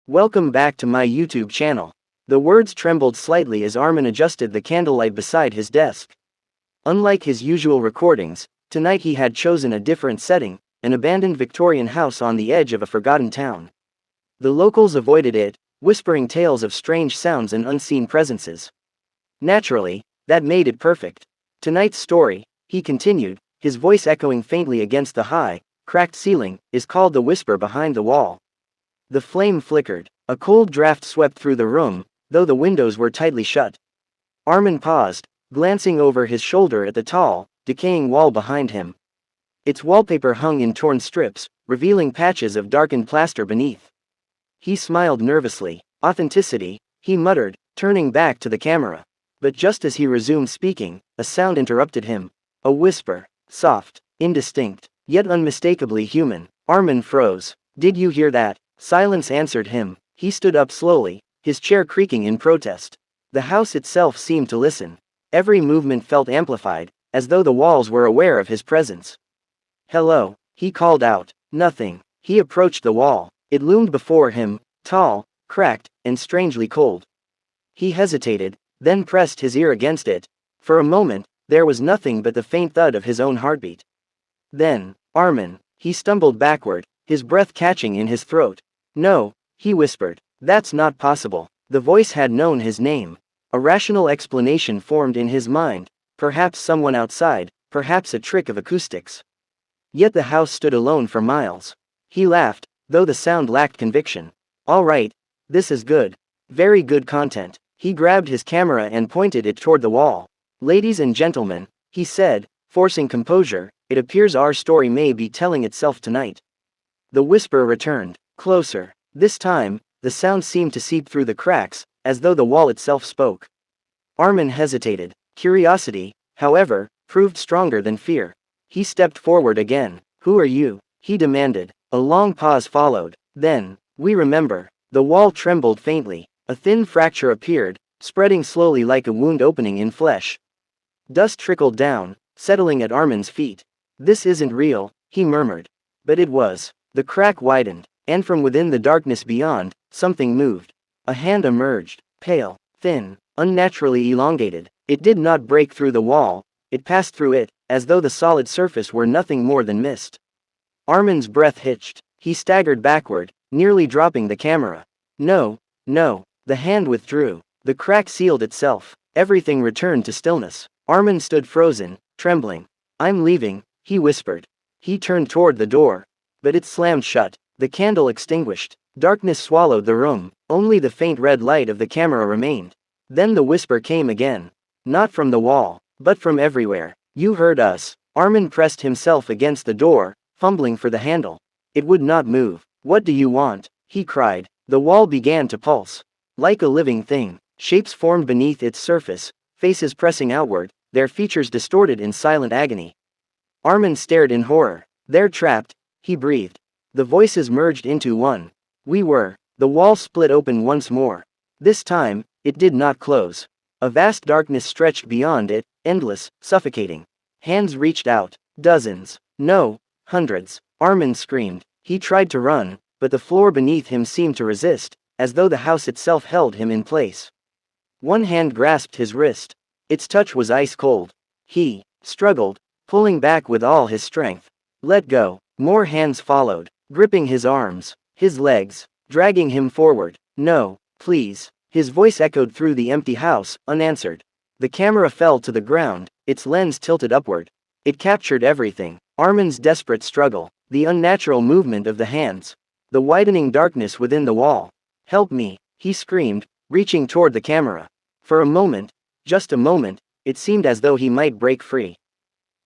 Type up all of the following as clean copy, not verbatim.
Welcome back to my YouTube channel. The words trembled slightly as Armin adjusted the candlelight beside his desk. Unlike his usual recordings, tonight he had chosen a different setting, an abandoned Victorian house on the edge of a forgotten town. The locals avoided it, whispering tales of strange sounds and unseen presences. Naturally, that made it perfect. Tonight's story, he continued, his voice echoing faintly against the high, cracked ceiling, is called The Whisper Behind the Wall. The flame flickered. A cold draft swept through the room, though the windows were tightly shut. Armin paused, glancing over his shoulder at the tall, decaying wall behind him. Its wallpaper hung in torn strips, revealing patches of darkened plaster beneath. He smiled nervously. Authenticity, he muttered, turning back to the camera. But just as he resumed speaking, a sound interrupted him. A whisper, soft, indistinct, yet unmistakably human. Armin froze. "Did you hear that?" Silence answered him. He stood up slowly, his chair creaking in protest. The house itself seemed to listen. Every movement felt amplified, as though the walls were aware of his presence. "Hello," he called out. Nothing. He approached the wall. It loomed before him, tall, cracked, and strangely cold. He hesitated, then pressed his ear against it. For a moment, there was nothing but the faint thud of his own heartbeat. Then, Armin, he stumbled backward, his breath catching in his throat. "No," he whispered. "That's not possible." The voice had known his name. A rational explanation formed in his mind, perhaps someone outside, perhaps a trick of acoustics. Yet the house stood alone for miles. He laughed, though the sound lacked conviction. "All right, this is good. Very good content." He grabbed his camera and pointed it toward the wall. "Ladies and gentlemen," he said, forcing composure, "it appears our story may be telling itself tonight." The whisper returned, closer. This time, the sound seemed to seep through the cracks, as though the wall itself spoke. Armin hesitated. Curiosity, however, proved stronger than fear. He stepped forward again. "Who are you?" he demanded. A long pause followed. Then, "We remember." The wall trembled faintly. A thin fracture appeared, spreading slowly like a wound opening in flesh. Dust trickled down, settling at Armin's feet. "This isn't real," he murmured. But it was. The crack widened, and from within the darkness beyond, something moved. A hand emerged, pale, thin, unnaturally elongated. It did not break through the wall, it passed through it, as though the solid surface were nothing more than mist. Armin's breath hitched. He staggered backward, nearly dropping the camera. No, no. The hand withdrew. The crack sealed itself. Everything returned to stillness. Armin stood frozen, trembling. "I'm leaving," he whispered. He turned toward the door. But it slammed shut. The candle extinguished. Darkness swallowed the room. Only the faint red light of the camera remained. Then the whisper came again. Not from the wall, but from everywhere. "You heard us." Armin pressed himself against the door, fumbling for the handle. It would not move. "What do you want?" he cried. The wall began to pulse. Like a living thing, shapes formed beneath its surface, faces pressing outward, their features distorted in silent agony. Armin stared in horror. "They're trapped," he breathed. The voices merged into one. "We were." The wall split open once more. This time, it did not close. A vast darkness stretched beyond it, endless, suffocating. Hands reached out. Dozens. No, hundreds. Armin screamed. He tried to run, but the floor beneath him seemed to resist, as though the house itself held him in place. One hand grasped his wrist. Its touch was ice cold. He struggled, pulling back with all his strength. "Let go." More hands followed, gripping his arms, his legs, dragging him forward. "No, please." His voice echoed through the empty house, unanswered. The camera fell to the ground, its lens tilted upward. It captured everything. Armin's desperate struggle, the unnatural movement of the hands, the widening darkness within the wall. "Help me," he screamed, reaching toward the camera. For a moment, just a moment, it seemed as though he might break free.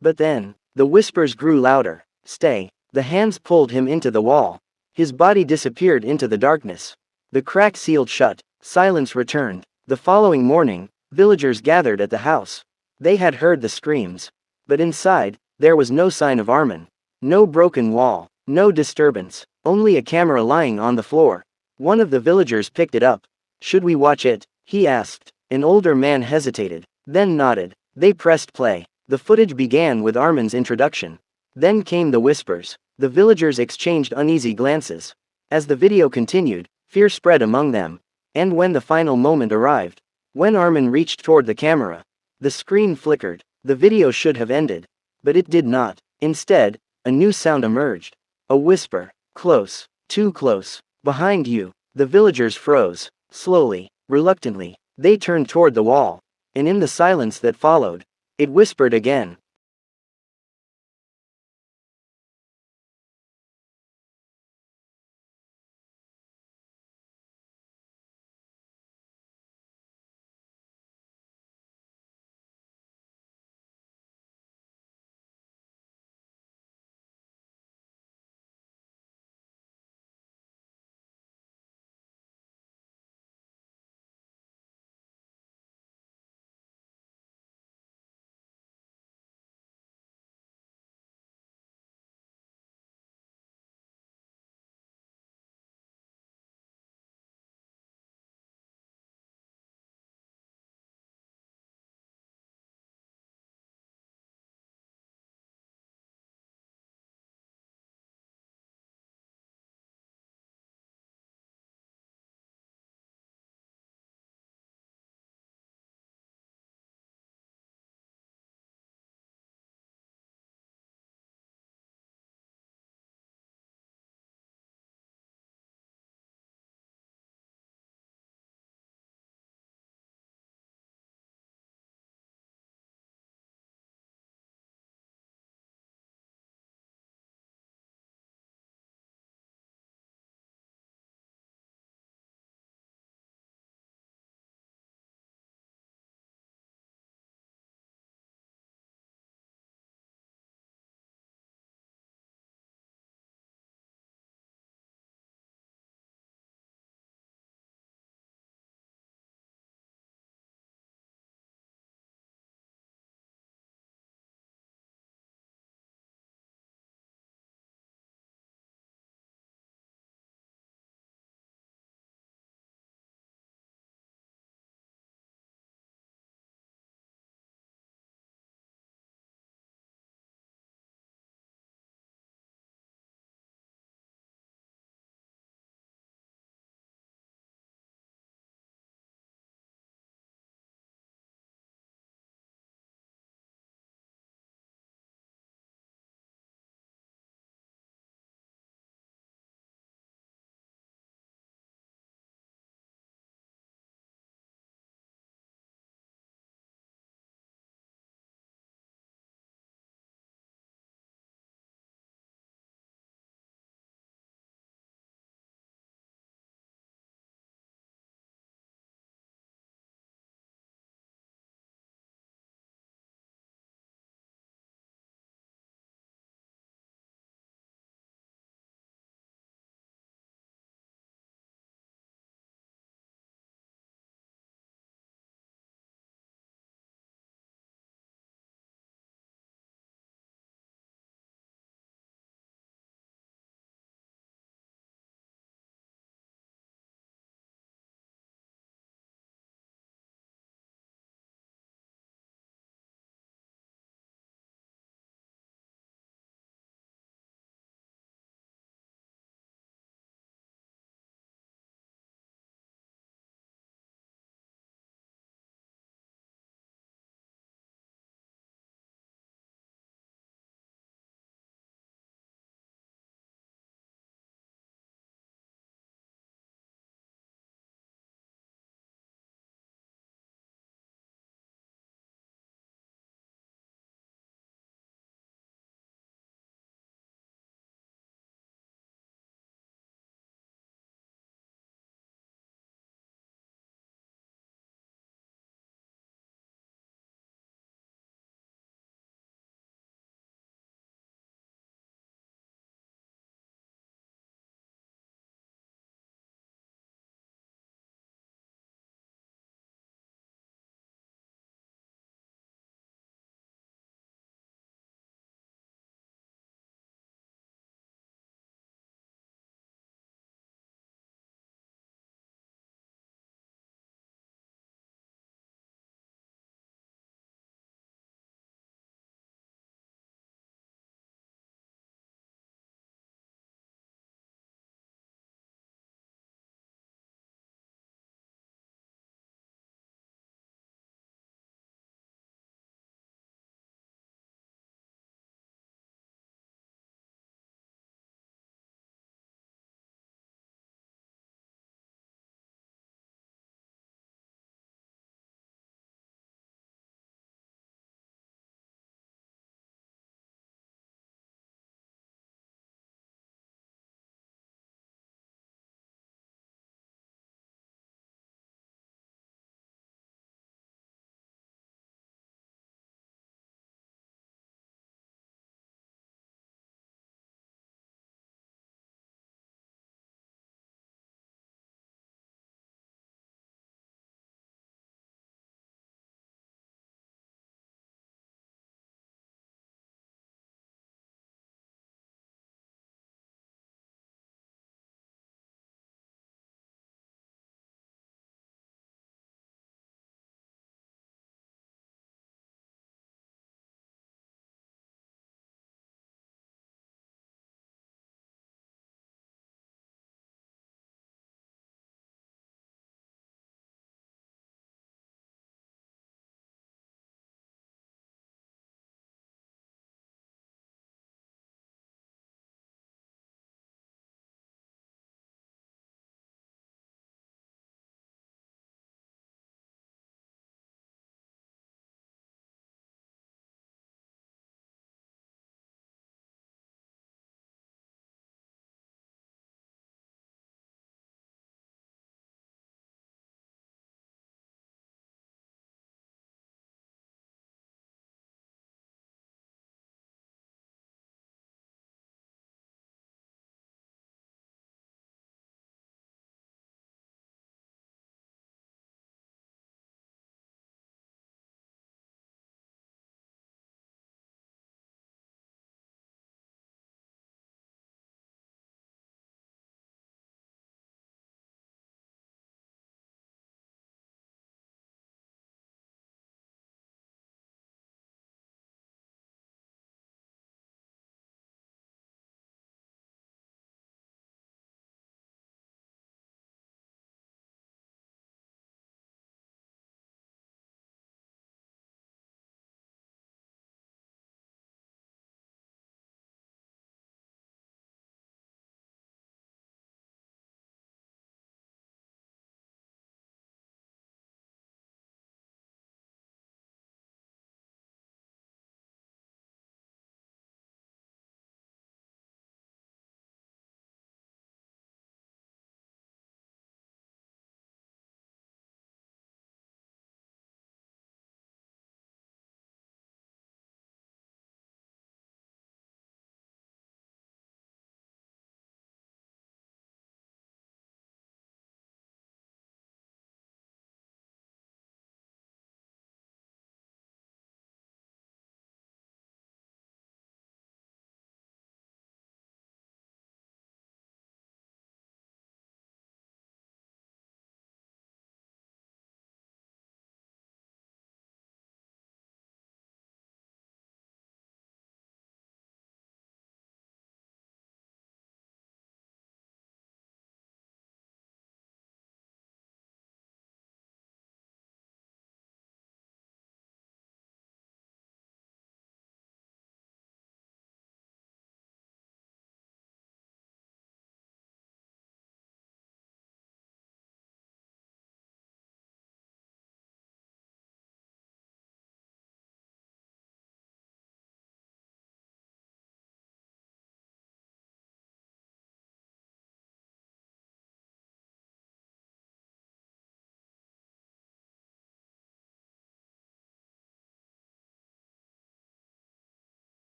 But then, the whispers grew louder. "Stay." The hands pulled him into the wall. His body disappeared into the darkness. The crack sealed shut. Silence returned. The following morning, villagers gathered at the house. They had heard the screams. But inside, there was no sign of Armin. No broken wall. No disturbance. Only a camera lying on the floor. One of the villagers picked it up. "Should we watch it?" he asked. An older man hesitated, then nodded. They pressed play. The footage began with Armin's introduction. Then came the whispers. The villagers exchanged uneasy glances. As the video continued, Fear spread among them. And when the final moment arrived, when Armin reached toward the camera, the screen flickered. The video should have ended. But it did not. Instead, a new sound emerged. A whisper. Close. Too close. Behind you. The villagers froze. Slowly, reluctantly, they turned toward the wall. And in the silence that followed, it whispered again.